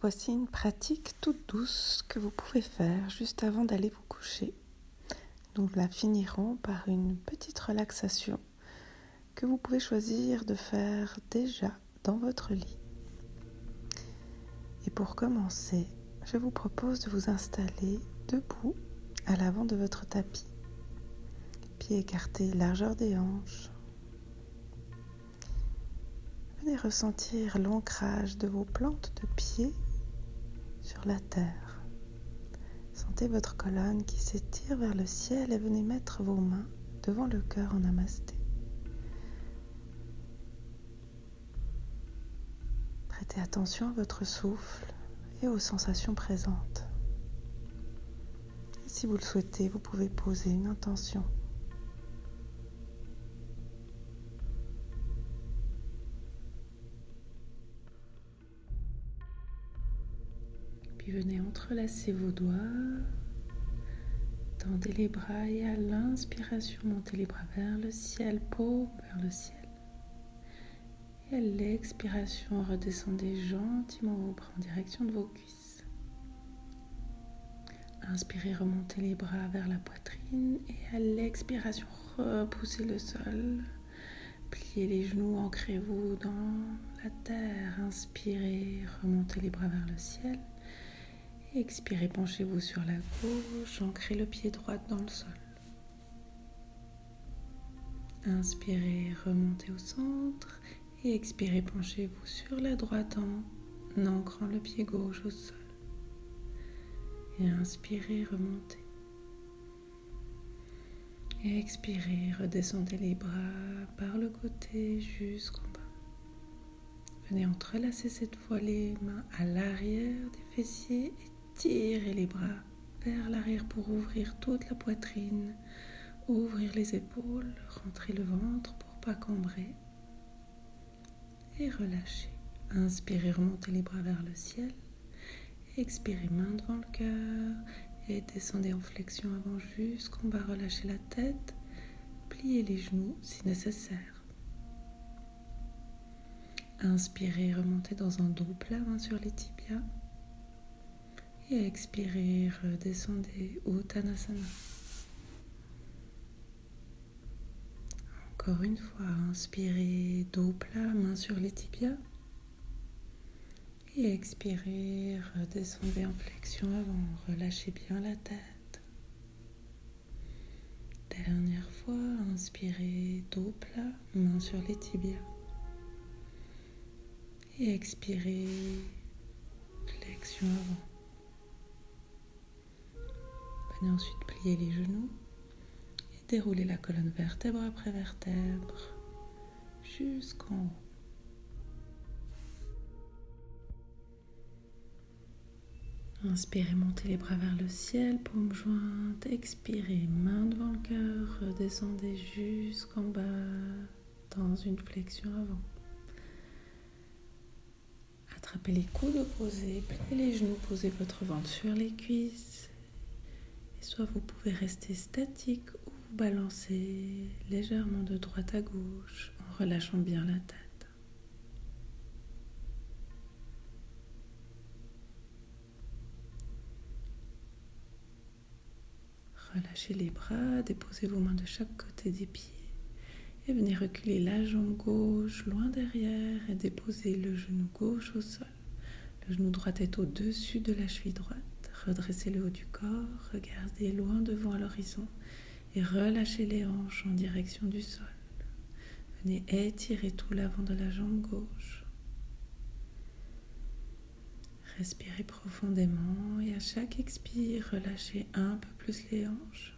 Voici une pratique toute douce que vous pouvez faire juste avant d'aller vous coucher. Nous la finirons par une petite relaxation que vous pouvez choisir de faire déjà dans votre lit. Et pour commencer, je vous propose de vous installer debout à l'avant de votre tapis, pieds écartés, largeur des hanches. Venez ressentir l'ancrage de vos plantes de pied sur la terre. Sentez votre colonne qui s'étire vers le ciel et venez mettre vos mains devant le cœur en namasté. Prêtez attention à votre souffle et aux sensations présentes. Et si vous le souhaitez, vous pouvez poser une intention. Puis venez entrelacer vos doigts, tendez les bras et à l'inspiration, montez les bras vers le ciel, paume vers le ciel. Et à l'expiration, redescendez gentiment vos bras en direction de vos cuisses. Inspirez, remontez les bras vers la poitrine et à l'expiration, repoussez le sol. Pliez les genoux, ancrez-vous dans la terre. Inspirez, remontez les bras vers le ciel. Expirez, penchez-vous sur la gauche, ancrez le pied droit dans le sol. Inspirez, remontez au centre et expirez, penchez-vous sur la droite en ancrant le pied gauche au sol. Et inspirez, remontez. Et expirez, redescendez les bras par le côté jusqu'en bas. Venez entrelacer cette fois les mains à l'arrière des fessiers et tirez les bras vers l'arrière pour ouvrir toute la poitrine, ouvrir les épaules, rentrer le ventre pour pas cambrer et relâchez. Inspirez, remontez les bras vers le ciel. Expirez, main devant le cœur et descendez en flexion avant jusqu'en bas. Relâchez la tête, pliez les genoux si nécessaire. Inspirez, remontez dans un dos plat, main sur les tibias. Et expirez, redescendez, Uttanasana. Encore une fois, inspirez, dos plat, main sur les tibias. Et expirez, redescendez en flexion avant, relâchez bien la tête. Dernière fois, inspirez, dos plat, main sur les tibias. Et expirez, flexion avant. Venez ensuite plier les genoux et dérouler la colonne vertèbre après vertèbre jusqu'en haut. Inspirez, montez les bras vers le ciel, paume jointe. Expirez, main devant le cœur, redescendez jusqu'en bas dans une flexion avant. Attrapez les coudes opposés, pliez les genoux, posez votre ventre sur les cuisses. Et soit vous pouvez rester statique ou vous balancer légèrement de droite à gauche en relâchant bien la tête. Relâchez les bras, déposez vos mains de chaque côté des pieds et venez reculer la jambe gauche loin derrière et déposez le genou gauche au sol. Le genou droit est au-dessus de la cheville droite. Redressez le haut du corps, regardez loin devant à l'horizon et relâchez les hanches en direction du sol. Venez étirer tout l'avant de la jambe gauche. Respirez profondément et à chaque expire, relâchez un peu plus les hanches.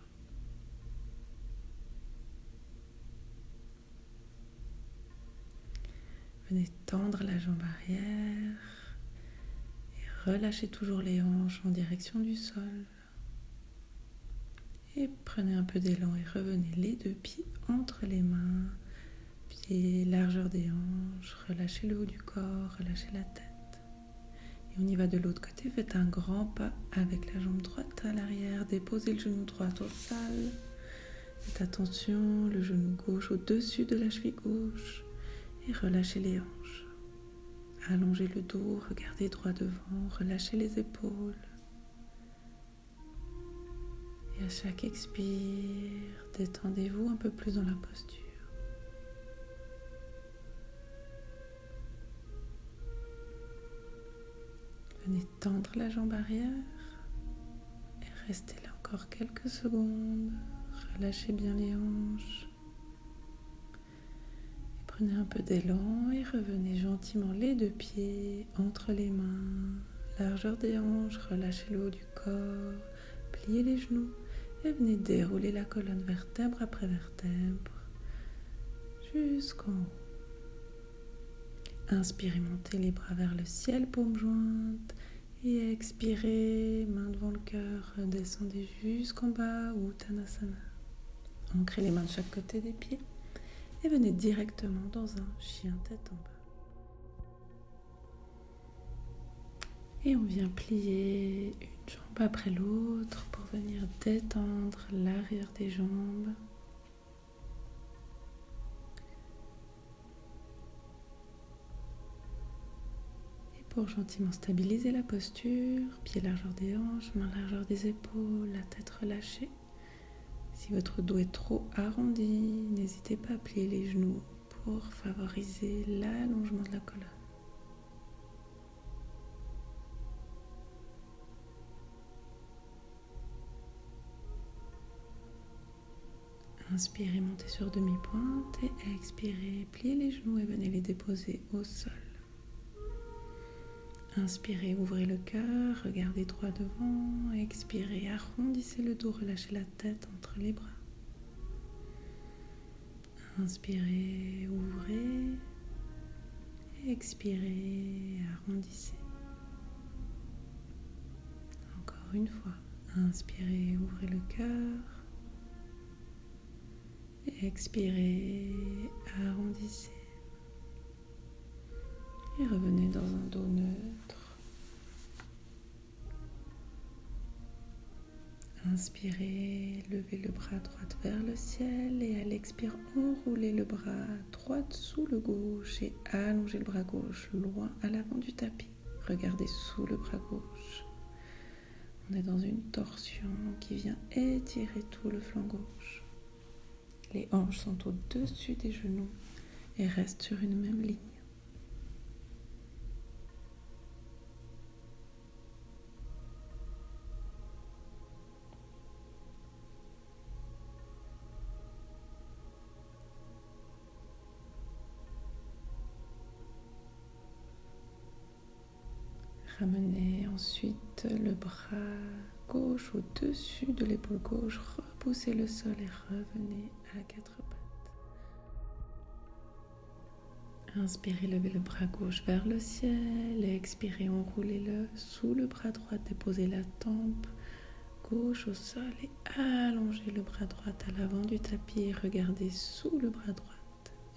Venez tendre la jambe arrière et relâchez toujours les hanches en direction du sol. Et prenez un peu d'élan et revenez les deux pieds entre les mains, pieds, largeur des hanches, relâchez le haut du corps, relâchez la tête. Et on y va de l'autre côté, faites un grand pas avec la jambe droite à l'arrière, déposez le genou droit au sol. Faites attention, le genou gauche au-dessus de la cheville gauche et relâchez les hanches. allongez le dos, regardez droit devant, relâchez les épaules. Et à chaque expire, détendez-vous un peu plus dans la posture. Venez tendre la jambe arrière et restez là encore quelques secondes. Relâchez bien les hanches. Et prenez un peu d'élan et revenez gentiment les deux pieds entre les mains. Largeur des hanches, relâchez le haut du corps, pliez les genoux et venez dérouler la colonne vertèbre après vertèbre jusqu'en haut. Inspirez, montez les bras vers le ciel, paumes jointes. Et expirez, main devant le cœur, descendez jusqu'en bas, Uttanasana. Ancrez les mains de chaque côté des pieds et venez directement dans un chien tête en bas. Et on vient plier une jambe après l'autre pour venir détendre l'arrière des jambes. Pour gentiment stabiliser la posture, pied largeur des hanches, main largeur des épaules, la tête relâchée. Si votre dos est trop arrondi, n'hésitez pas à plier les genoux pour favoriser l'allongement de la colonne. Inspirez, montez sur demi-pointe et expirez, pliez les genoux et venez les déposer au sol. Inspirez, ouvrez le cœur, regardez droit devant. Expirez, arrondissez le dos, relâchez la tête entre les bras. Inspirez, ouvrez. Expirez, arrondissez. Encore une fois. Inspirez, ouvrez le cœur. Expirez, arrondissez. Et revenez dans un dos neutre. Inspirez, levez le bras droit vers le ciel et à l'expire, enroulez le bras droit sous le gauche et allongez le bras gauche loin à l'avant du tapis. Regardez sous le bras gauche. On est dans une torsion qui vient étirer tout le flanc gauche. Les hanches sont au-dessus des genoux et restent sur une même ligne. Ramenez ensuite le bras gauche au-dessus de l'épaule gauche, repoussez le sol et revenez à quatre pattes. Inspirez, levez le bras gauche vers le ciel et expirez, enroulez-le sous le bras droit, déposez la tempe gauche au sol et allongez le bras droit à l'avant du tapis et regardez sous le bras droit.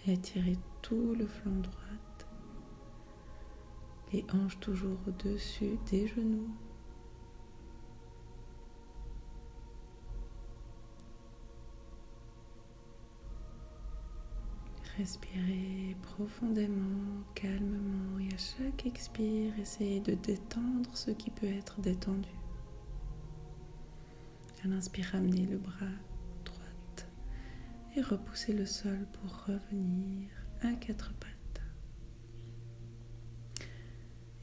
Étirez tout le flanc droit. Les hanches toujours au-dessus des genoux. Respirez profondément, calmement et à chaque expire, essayez de détendre ce qui peut être détendu. À l'inspire, ramenez le bras droit et repoussez le sol pour revenir à quatre pattes.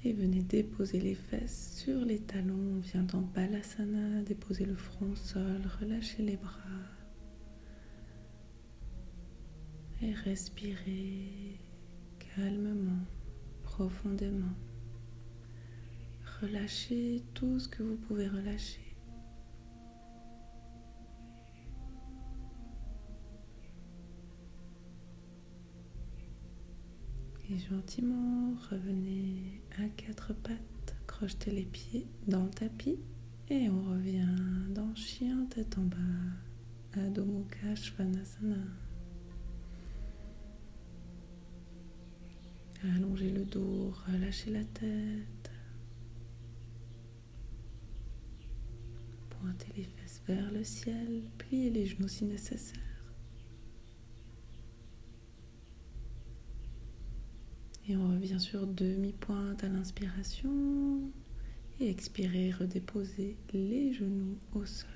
Et venez déposer les fesses sur les talons. On vient dans Balasana, déposez le front au sol, relâchez les bras. Et respirez calmement, profondément. Relâchez tout ce que vous pouvez relâcher. Et gentiment, revenez à quatre pattes, crochetez les pieds dans le tapis et on revient dans chien tête en bas, Adho Mukha Svanasana. Allongez le dos, relâchez la tête. Pointez les fesses vers le ciel, pliez les genoux si nécessaire. Et on revient sur demi-pointe à l'inspiration. Et expirez, redéposez les genoux au sol.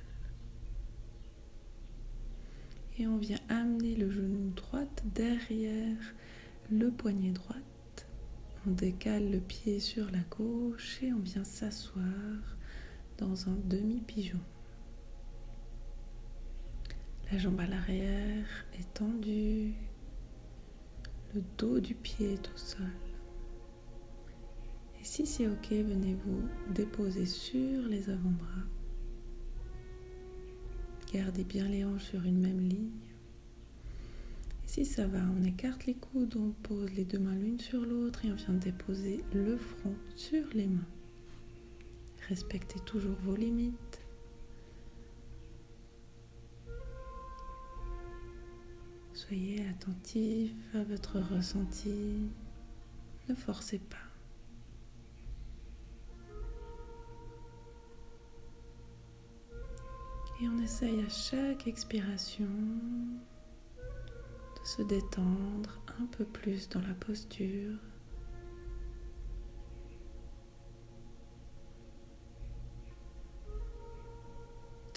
Et on vient amener le genou droit derrière le poignet droit. On décale le pied sur la gauche et on vient s'asseoir dans un demi-pigeon. La jambe à l'arrière est tendue, le dos du pied est au sol. Et si c'est ok, venez vous déposer sur les avant-bras. Gardez bien les hanches sur une même ligne. Et si ça va, on écarte les coudes, on pose les deux mains l'une sur l'autre et on vient déposer le front sur les mains. Respectez toujours vos limites. Soyez attentif à votre ressenti. Ne forcez pas. Et on essaye à chaque expiration de se détendre un peu plus dans la posture.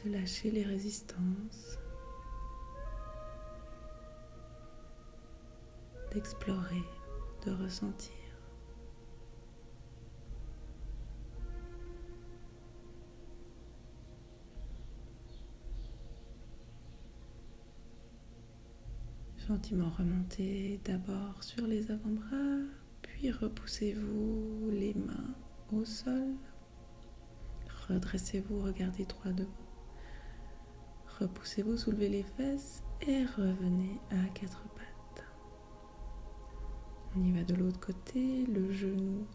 De lâcher les résistances. D'explorer, de ressentir. Gentiment remontez d'abord sur les avant-bras, puis repoussez-vous les mains au sol. Redressez-vous, regardez droit devant. Repoussez-vous, soulevez les fesses et revenez à quatre pattes. On y va de l'autre côté, le genou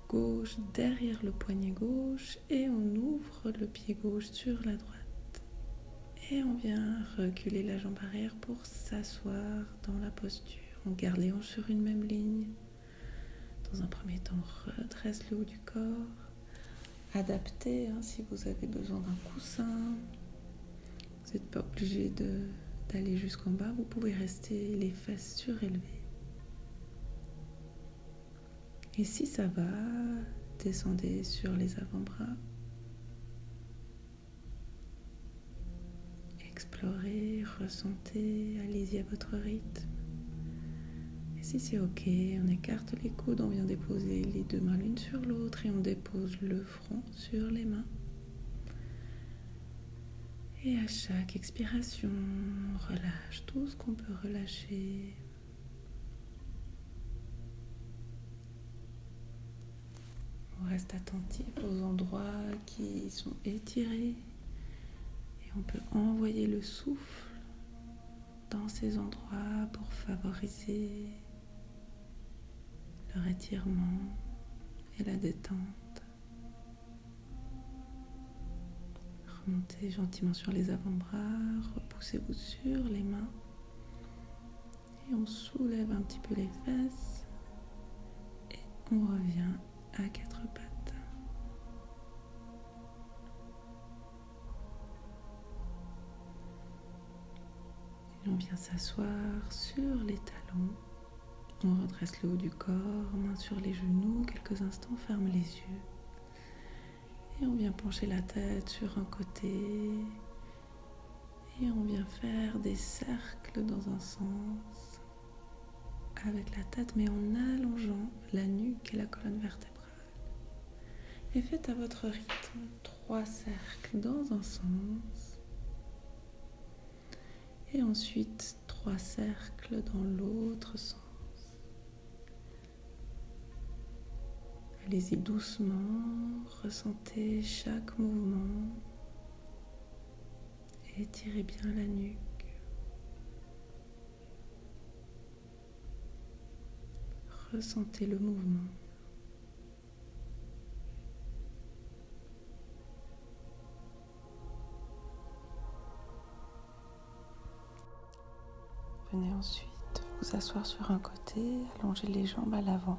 gauche derrière le poignet gauche et on ouvre le pied gauche sur la droite. Et on vient reculer la jambe arrière pour s'asseoir dans la posture. On garde les hanches sur une même ligne. Dans un premier temps, redresse le haut du corps. Adaptez si vous avez besoin d'un coussin. Vous n'êtes pas obligé d'aller jusqu'en bas. Vous pouvez rester les fesses surélevées. Et si ça va, descendez sur les avant-bras. Explorez, ressentez, allez-y à votre rythme. Et si c'est ok, on écarte les coudes, on vient déposer les deux mains l'une sur l'autre et on dépose le front sur les mains. Et à chaque expiration, on relâche tout ce qu'on peut relâcher. On reste attentif aux endroits qui sont étirés. Et on peut envoyer le souffle dans ces endroits pour favoriser leur étirement et la détente. Remontez gentiment sur les avant-bras, repoussez-vous sur les mains et on soulève un petit peu les fesses et on revient à quatre pattes. Et on vient s'asseoir sur les talons. On redresse le haut du corps, main sur les genoux, quelques instants, ferme les yeux. Et on vient pencher la tête sur un côté. Et on vient faire des cercles dans un sens avec la tête, mais en allongeant la nuque et la colonne vertébrale. Et faites à votre rythme 3 cercles dans un sens. Et ensuite 3 cercles dans l'autre sens. Allez-y doucement, ressentez chaque mouvement. Étirez bien la nuque. Ressentez le mouvement. Venez ensuite vous asseoir sur un côté, allonger les jambes à l'avant.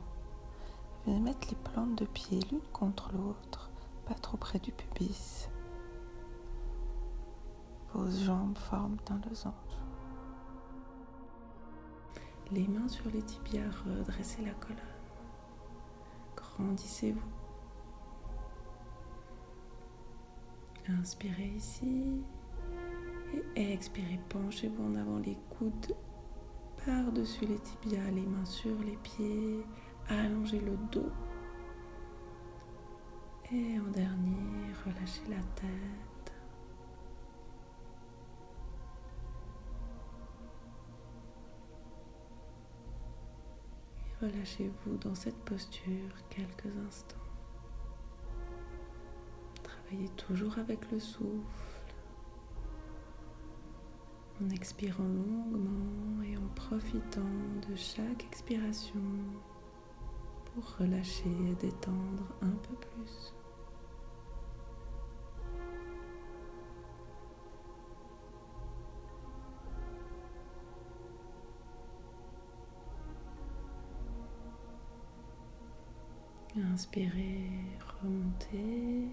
Venez mettre les plantes de pied l'une contre l'autre, pas trop près du pubis. Vos jambes forment un losange. Les mains sur les tibias, redressez la colonne. Grandissez-vous. Inspirez ici et expirez. Penchez-vous en avant, les coudes par-dessus les tibias, les mains sur les pieds. Allongez le dos. Et en dernier, relâchez la tête. Et relâchez-vous dans cette posture quelques instants. Travaillez toujours avec le souffle, en expirant longuement et en profitant de chaque expiration pour relâcher et détendre un peu plus. Inspirez, remontez.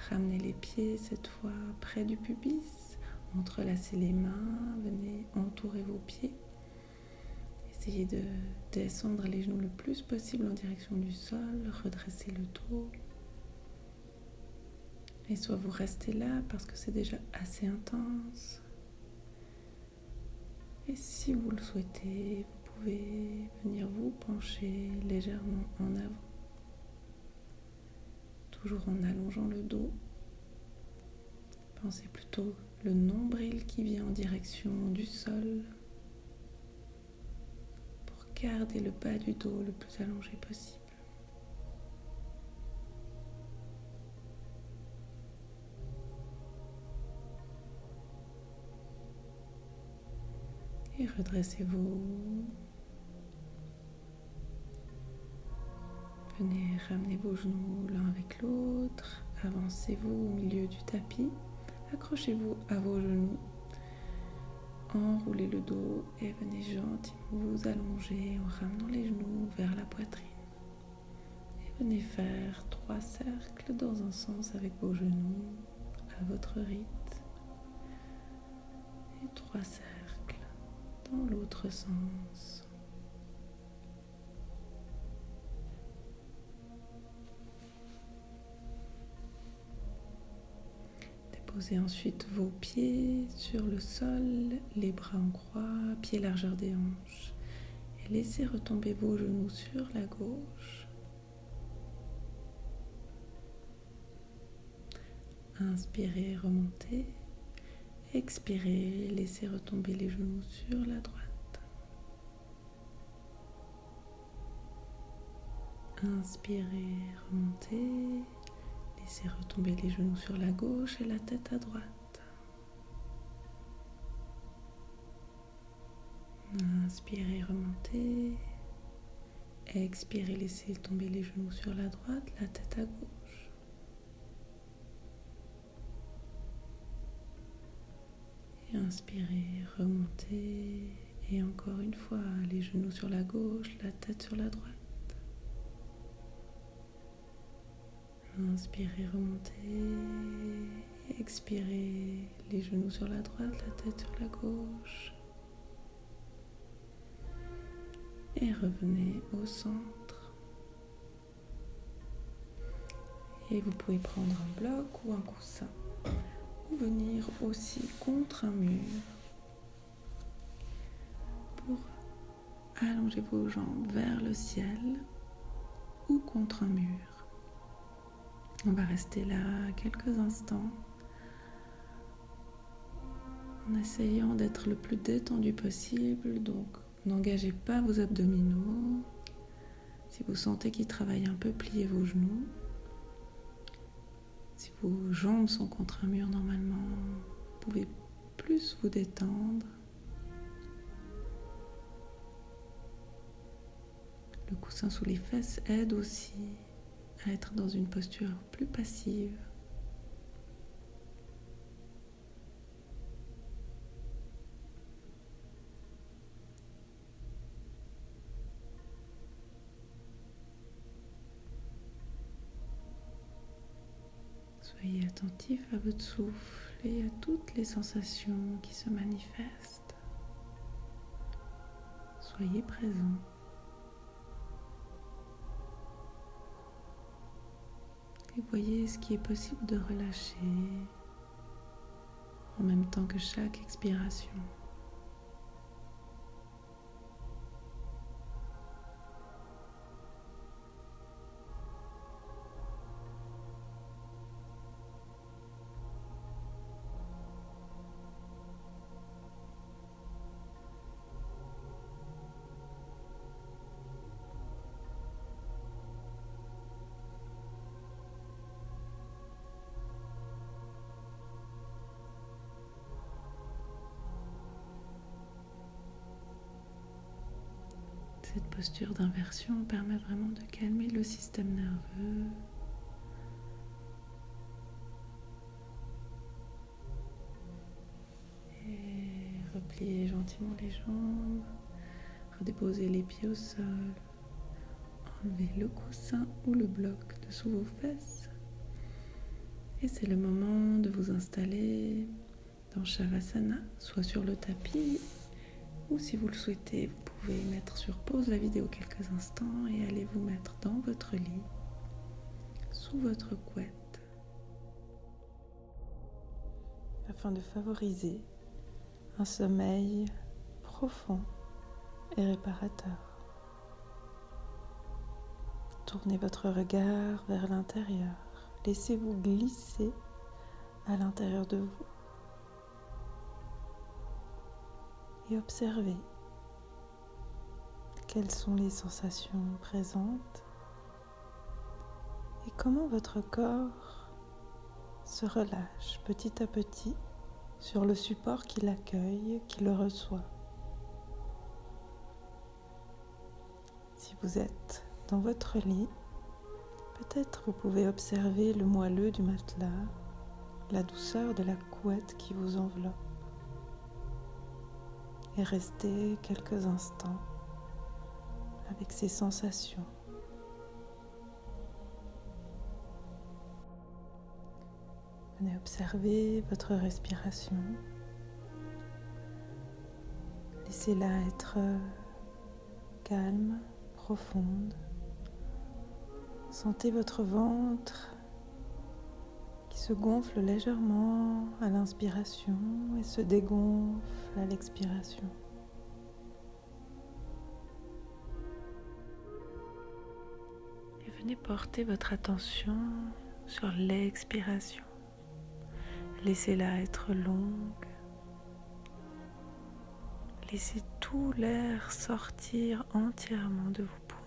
Ramenez les pieds cette fois près du pubis. Entrelacez les mains, venez entourer vos pieds. Essayez de descendre les genoux le plus possible en direction du sol. Redressez le dos. Et soit vous restez là parce que c'est déjà assez intense. Et si vous le souhaitez, vous pouvez venir vous pencher légèrement en avant. Toujours en allongeant le dos. Pensez plutôt le nombril qui vient en direction du sol pour garder le bas du dos le plus allongé possible. Et redressez-vous. Venez ramener vos genoux l'un avec l'autre. Avancez-vous au milieu du tapis. Accrochez-vous à vos genoux. Enroulez le dos et venez gentiment vous allonger en ramenant les genoux vers la poitrine. Et venez faire 3 cercles dans un sens avec vos genoux à votre rythme. Et 3 cercles dans l'autre sens. Posez ensuite vos pieds sur le sol, les bras en croix, pieds largeur des hanches. Et laissez retomber vos genoux sur la gauche. Inspirez, remontez. Expirez, laissez retomber les genoux sur la droite. Inspirez, remontez. Laissez retomber les genoux sur la gauche et la tête à droite. Inspirez, remontez. Expirez, laissez tomber les genoux sur la droite, la tête à gauche. Et inspirez, remontez. Et encore une fois, les genoux sur la gauche, la tête sur la droite. Inspirez, remontez, expirez, les genoux sur la droite, la tête sur la gauche. Et revenez au centre. Et vous pouvez prendre un bloc ou un coussin, ou venir aussi contre un mur pour allonger vos jambes vers le ciel ou contre un mur. On va rester là quelques instants en essayant d'être le plus détendu possible. Donc, n'engagez pas vos abdominaux. Si vous sentez qu'ils travaillent un peu, pliez vos genoux. Si vos jambes sont contre un mur, normalement, vous pouvez plus vous détendre. Le coussin sous les fesses aide aussi à être dans une posture plus passive. Soyez attentif à votre souffle observer toutes les sensations qui se manifestent. Soyez présent. Et voyez ce qui est possible de relâcher en même temps que chaque expiration. Cette posture d'inversion permet vraiment de calmer le système nerveux. Et repliez gentiment les jambes, redéposez les pieds au sol, enlevez le coussin ou le bloc dessous vos fesses. Et c'est le moment de vous installer dans Shavasana, soit sur le tapis, ou si vous le souhaitez, vous pouvez mettre sur pause la vidéo quelques instants et aller vous mettre dans votre lit, sous votre couette, afin de favoriser un sommeil profond et réparateur. Tournez votre regard vers l'intérieur. Laissez-vous glisser à l'intérieur de vous et observez quelles sont les sensations présentes et comment votre corps se relâche petit à petit sur le support qui l'accueille, qui le reçoit. Si vous êtes dans votre lit, peut-être vous pouvez observer le moelleux du matelas, la douceur de la couette qui vous enveloppe et rester quelques instants avec ces sensations. Venez observer votre respiration. Laissez-la être calme, profonde. Sentez votre ventre qui se gonfle légèrement à l'inspiration et se dégonfle à l'expiration. Et venez porter votre attention sur l'expiration. Laissez-la être longue. Laissez tout l'air sortir entièrement de vos poumons.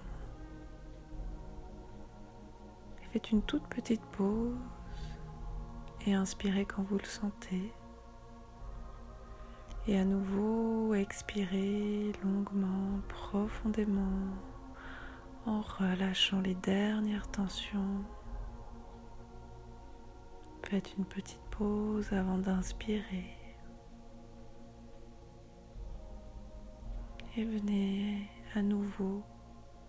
Et faites une toute petite pause et inspirez quand vous le sentez. Et à nouveau, expirez longuement, profondément, en relâchant les dernières tensions. Faites une petite pause avant d'inspirer. Et venez à nouveau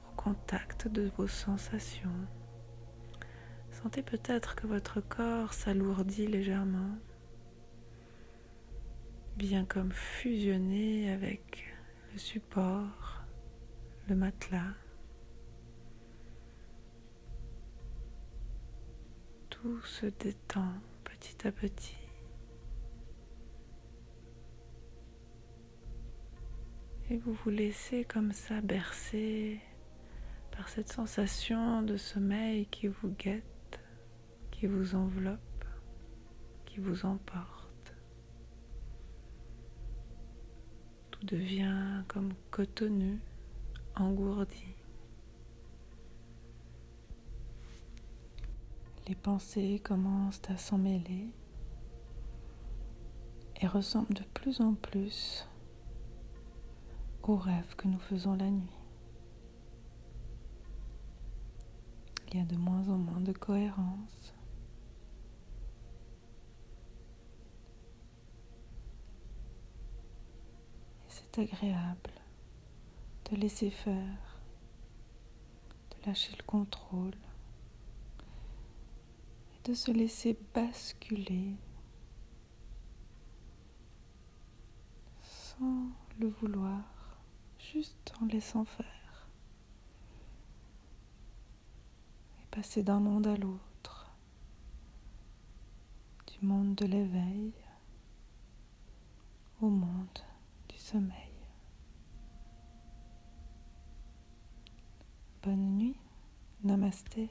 au contact de vos sensations. Sentez peut-être que votre corps s'alourdit légèrement, vient comme fusionner avec le support, le matelas. Tout se détend petit à petit. Et vous vous laissez comme ça bercer par cette sensation de sommeil qui vous guette, qui vous enveloppe, qui vous emporte. Tout devient comme cotonneux, engourdi. Les pensées commencent à s'emmêler et ressemblent de plus en plus aux rêves que nous faisons la nuit. Il y a de moins en moins de cohérence. Et c'est agréable de laisser faire, de lâcher le contrôle et de se laisser basculer sans le vouloir, juste en laissant faire. Et passer d'un monde à l'autre, du monde de l'éveil au monde du sommeil. Bonne nuit, namasté.